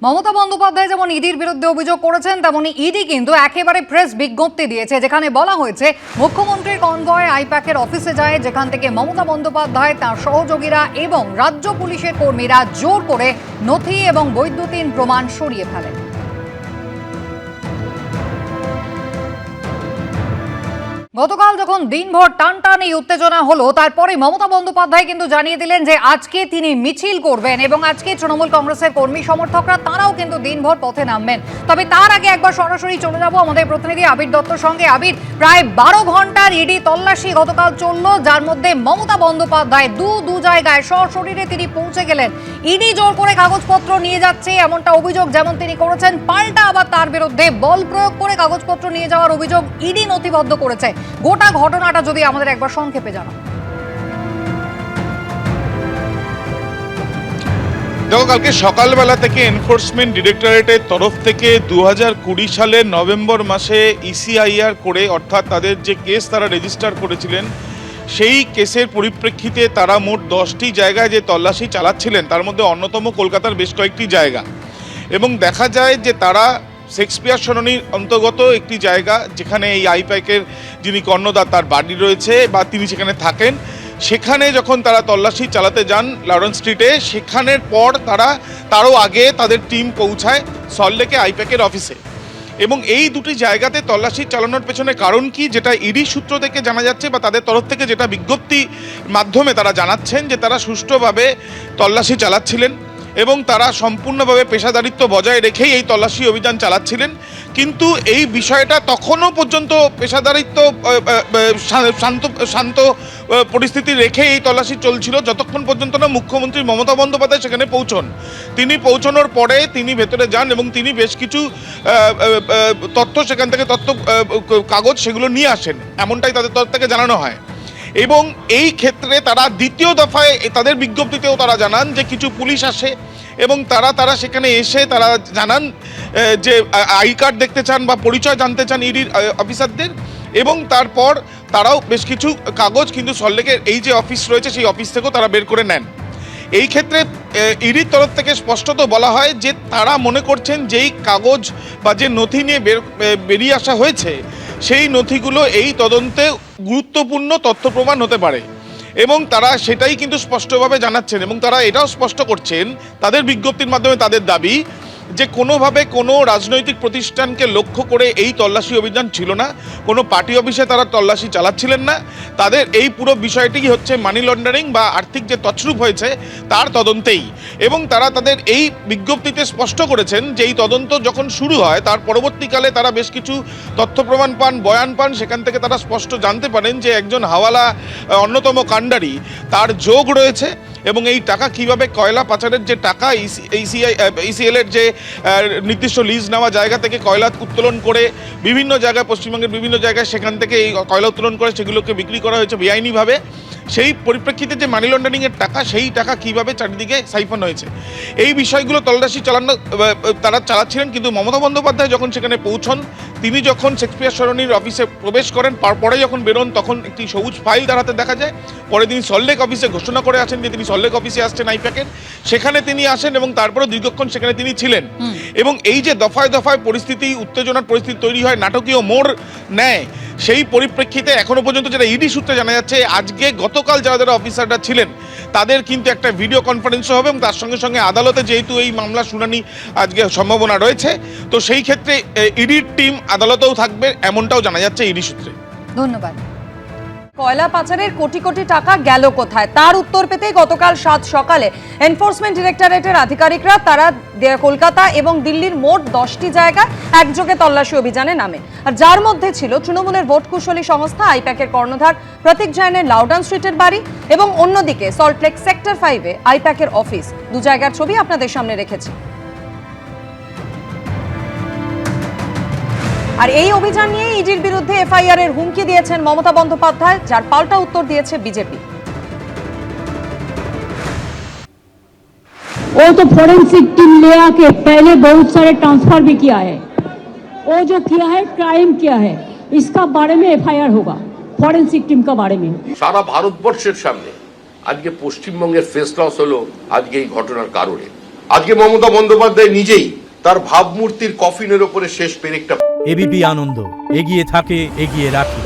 মমতা বন্দ্যোপাধ্যায় যেমন ইডির বিরুদ্ধে অভিযোগ করেছেন, তেমনি ইডি কিন্তু একেবারে প্রেস বিজ্ঞপ্তি দিয়েছে, যেখানে বলা হয়েছে মুখ্যমন্ত্রীর কনভয় আইপ্যাকের অফিসে যায়, যেখান থেকে মমতা বন্দ্যোপাধ্যায়, তার সহযোগীরা এবং রাজ্য পুলিশের কর্মীরা জোর করে নথি এবং বৈদ্যুতিন প্রমাণ সরিয়ে ফেলেন। গতকাল যখন দিনভর টানটানি উত্তেজনা হলো, তারপরে মমতা বন্দ্যোপাধ্যায় কিন্তু জানিয়ে দিলেন যে আজকে তিনি মিছিল করবেন এবং আজকে তৃণমূল কংগ্রেসের কর্মী সমর্থকরা তারাও কিন্তু দিনভর পথে নামবেন। তবে তার আগে একবার সরাসরি চলে যাব আমাদের প্রতিনিধি আবির দত্তর সঙ্গে। আবির, প্রায় 12 ঘন্টার ইডি তল্লাশি গতকাল চললো, যার মধ্যে মমতা বন্দ্যোপাধ্যায় দু জায়গায় সশরীরে তিনি পৌঁছে গেলেন। ইডি জোর করে কাগজপত্র নিয়ে যাচ্ছে এমনটা অভিযোগ যেমন তিনি করেছেন, পাল্টা আবার তার বিরুদ্ধে বল প্রয়োগ করে কাগজপত্র নিয়ে যাওয়ার অভিযোগ ইডি নথিবদ্ধ করেছে। গোটা ঘটনাটা যদি আমাদের একবার সংক্ষেপে জানান। দেখো, কালকে সকালবেলা থেকে এনফোর্সমেন্ট ডিরেক্টরেটের তরফ থেকে 2020 সালের নভেম্বর মাসে ইসিআইআর করে, অর্থাৎ তাদের যে কেস তারা রেজিস্টার করেছিলেন, সেই কেসের পরিপ্রেক্ষিতে তারা মোট 10টি জায়গায় যে তল্লাশি চালাচ্ছিলেন, তার মধ্যে অন্যতম কলকাতার বেশ কয়েকটি জায়গা। এবং দেখা যায় যে তারা শেক্সপিয়ার সরণির অন্তর্গত একটি জায়গা, যেখানে এই আইপ্যাকের যিনি কর্ণধার তার বাড়ি রয়েছে বা তিনি সেখানে থাকেন, সেখানে যখন তারা তল্লাশি চালাতে যান লরেন্স স্ট্রিটে, সেখানের পর তারও আগে তাদের টিম পৌঁছায় সল্টলেকে আইপ্যাকের অফিসে। এবং এই দুটি জায়গাতে তল্লাশি চালানোর পেছনে কারণ কি, যেটা ইডি সূত্র থেকে জানা যাচ্ছে বা তাদের তরফ থেকে যেটা বিজ্ঞপ্তি মাধ্যমে তারা জানাচ্ছেন, যে তারা সুষ্ঠুভাবে তল্লাশি চালাচ্ছিলেন এবং তারা সম্পূর্ণভাবে পেশাদারিত্ব বজায় রেখেই এই তল্লাশি অভিযান চালাচ্ছিলেন। কিন্তু এই বিষয়টা তখনও পর্যন্ত পেশাদারিত্ব শান্ত পরিস্থিতি রেখে এই তল্লাশি চলছিল, যতক্ষণ পর্যন্ত না মুখ্যমন্ত্রী মমতা বন্দ্যোপাধ্যায় সেখানে পৌঁছন। তিনি পৌঁছানোর পরে তিনি ভেতরে যান এবং তিনি বেশ কিছু তথ্য সেখান থেকে কাগজ সেগুলো নিয়ে আসেন, এমনটাই তাদের তরফ থেকে জানানো হয়। এবং এই ক্ষেত্রে তারা দ্বিতীয় দফায় তাদের বিজ্ঞপ্তিতেও তারা জানান যে কিছু পুলিশ আসে এবং তারা সেখানে এসে তারা জানান যে আই কার্ড দেখতে চান বা পরিচয় জানতে চান ইডির অফিসারদের। এবং তারপর তারাও বেশ কিছু কাগজ কিন্তু সল্টলেকের এই যে অফিস রয়েছে সেই অফিস থেকেও তারা বের করে নেন। এই ক্ষেত্রে ইডির তরফ থেকে স্পষ্টত বলা হয় যে তারা মনে করছেন যেই কাগজ বা যে নথি নিয়ে বেরিয়ে আসা হয়েছে, সেই নথিগুলো এই তদন্তে গুরুত্বপূর্ণ তথ্য প্রমাণ হতে পারে এবং তারা সেটাই কিন্তু স্পষ্টভাবে জানাচ্ছেন। এবং তারা এটাও স্পষ্ট করছেন তাদের বিজ্ঞপ্তির মাধ্যমে, তাদের দাবি যে কোনোভাবে কোনো রাজনৈতিক প্রতিষ্ঠানকে লক্ষ্য করে এই তল্লাশি অভিযান ছিল না, কোনো পার্টি অফিসে তারা তল্লাশি চালাচ্ছিলেন না। তাদের এই পুরো বিষয়টি হচ্ছে মানি লন্ডারিং বা আর্থিক যে তছরূপ হয়েছে তার তদন্তেই। এবং তারা তাদের এই বিজ্ঞপ্তিতে স্পষ্ট করেছেন যে এই তদন্ত যখন শুরু হয় তার পরবর্তীকালে তারা বেশ কিছু তথ্য প্রমাণ পান, বয়ান পান, সেখান থেকে তারা স্পষ্ট জানতে পারেন যে একজন হাওয়ালা অন্যতম কাণ্ডারি, তার যোগ রয়েছে। এবং এই টাকা কিভাবে কয়লা পাচারের যে টাকা ইসিএল এর যে নির্দিষ্ট লিজ নেওয়া জায়গা থেকে কয়লা উত্তোলন করে বিভিন্ন জায়গায়, পশ্চিমবঙ্গের বিভিন্ন জায়গায় সেখান থেকে এই কয়লা উত্তোলন করে সেগুলোকে বিক্রি করা হয়েছে বেআইনিভাবে, সেই পরিপ্রেক্ষিতে যে মানি লন্ডারিংয়ের টাকা, সেই টাকা কিভাবে চারিদিকে সাইফন হয়েছে, এই বিষয়গুলো তল্লাশি তারা চালাচ্ছিলেন। কিন্তু মমতা বন্দ্যোপাধ্যায় যখন সেখানে পৌঁছন, তিনি যখন শেক্সপিয়ার সরণির অফিসে প্রবেশ করেন, পরে যখন বেরোন, তখন একটি সবুজ ফাইল তার হাতে দেখা যায়। পরে তিনি সল্টলেক অফিসে ঘোষণা করে আসেন যে তিনি সল্টলেক অফিসে আসছেন আইপ্যাকের, সেখানে তিনি আসেন এবং তারপরে দীর্ঘক্ষণ সেখানে তিনি ছিলেন। এবং এই যে দফায় দফায় পরিস্থিতি, উত্তেজনার পরিস্থিতি তৈরি হয়, নাটকীয় মোড় নেয়, সেই পরিপ্রেক্ষিতে এখনো পর্যন্ত যেটা ইডি সূত্রে জানা যাচ্ছে, আজকে গতকাল যারা অফিসাররা ছিলেন তাদের কিন্তু একটা ভিডিও কনফারেন্সও হবে এবং তার সঙ্গে সঙ্গে আদালতে যেহেতু এই মামলা শুনানি আজকে সম্ভাবনা রয়েছে, তো সেই ক্ষেত্রে ইডির টিম আদালতেও থাকবে, এমনটাও জানা যাচ্ছে ইডি সূত্রে। ধন্যবাদ। কয়লা পাচারের কোটি কোটি টাকা গেল কোথায়, তার উত্তর পেতে গতকাল 7 সকালে এনফোর্সমেন্ট ডিরেক্টরেটের আধিকারিকরা তারা কলকাতা এবং দিল্লির মোট 10টি জায়গায় একযোগে তল্লাশি অভিযানে নামে। আর যার মধ্যে ছিল তৃণমূলের ভোট কুশলী সংস্থা আইপ্যাকের কর্ণধার প্রতীক জৈনের লাউডন স্ট্রিটের বাড়ি এবং অন্যদিকে সল্টলেক সেক্টর 5-এ আইপ্যাকের অফিস। দু জায়গার ছবি আপনাদের সামনে রেখেছি। আর এই অভিযান নিয়ে ইডির বিরুদ্ধে এফআইআর এর হুমকি দিয়েছেন মমতা বন্দ্যোপাধ্যায়, যার পাল্টা উত্তর দিয়েছে বিজেপি। वो तो फॉरेंसिक टीम ले आके पहले बहुत सारे ट्रांसफर भी किया है, वो जो किया है क्राइम किया है, इसका बारे में एफआईआर होगा फॉरेंसिक टीम का बारे में। সারা ভারতবর্ষের সামনে আজকে পশ্চিমবঙ্গের ফেস লস হলো আজকে এই ঘটনার কারণে। আজকে মমতা বন্দ্যোপাধ্যায় নিজেই তার ভাবমূর্তির কফিনের ওপরে শেষ পেরেকটা। এবিপি আনন্দ, এগিয়ে থাকে, এগিয়ে রাখে।